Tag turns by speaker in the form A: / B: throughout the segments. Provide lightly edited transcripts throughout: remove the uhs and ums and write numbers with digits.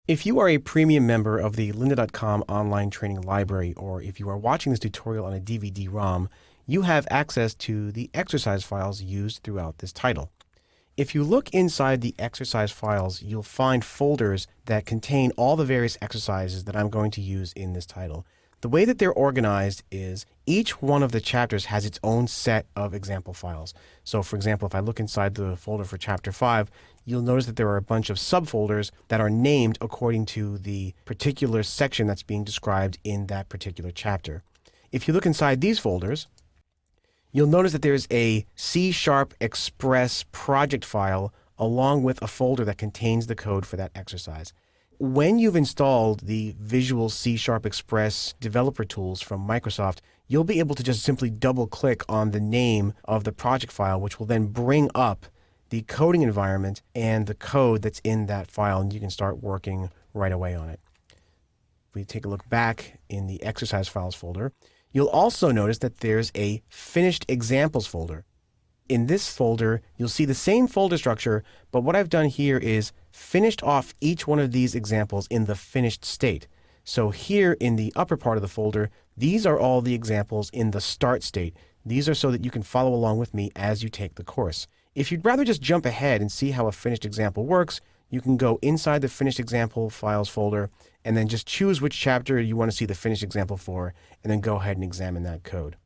A: If you are a premium member of the lynda.com online training library, or if you are watching this tutorial on a DVD-ROM, you have access to the exercise files used throughout this title. If you look inside the exercise files, you'll find folders that contain all the various exercises that I'm going to use in this title. The way that they're organized is each one of the chapters has its own set of example files. So for example, if I look inside the folder for chapter 5, you'll notice that there are a bunch of subfolders that are named according to the particular section that's being described in that particular chapter. If you look inside these folders, you'll notice that there's a C# Express project file along with a folder that contains the code for that exercise. When you've installed the Visual C# Express developer tools from Microsoft, you'll be able to just simply double-click on the name of the project file, which will then bring up the coding environment and the code that's in that file, and you can start working right away on it. If we take a look back in the exercise files folder, you'll also notice that there's a finished examples folder. In this folder, you'll see the same folder structure, but what I've done here is finished off each one of these examples in the finished state. So here in the upper part of the folder, these are all the examples in the start state. These are so that you can follow along with me as you take the course. If you'd rather just jump ahead and see how a finished example works, you can go inside the finished example files folder and then just choose which chapter you want to see the finished example for, and then go ahead and examine that code.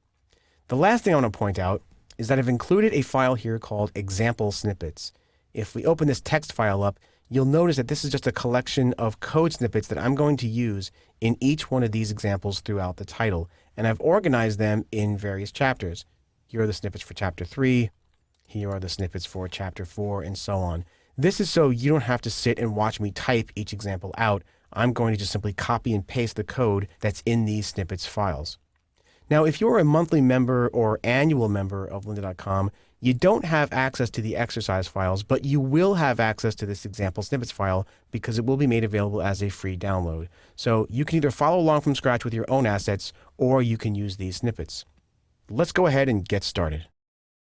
A: The last thing I want to point out is that I've included a file here called example snippets. If we open this text file up, you'll notice that this is just a collection of code snippets that I'm going to use in each one of these examples throughout the title, and I've organized them in various chapters. Here are the snippets for chapter 3, here are the snippets for chapter 4, and so on. This is so you don't have to sit and watch me type each example out. I'm going to just simply copy and paste the code that's in these snippets files. Now, if you're a monthly member or annual member of lynda.com, you don't have access to the exercise files, but you will have access to this example snippets file because it will be made available as a free download. So you can either follow along from scratch with your own assets, or you can use these snippets. Let's go ahead and get started.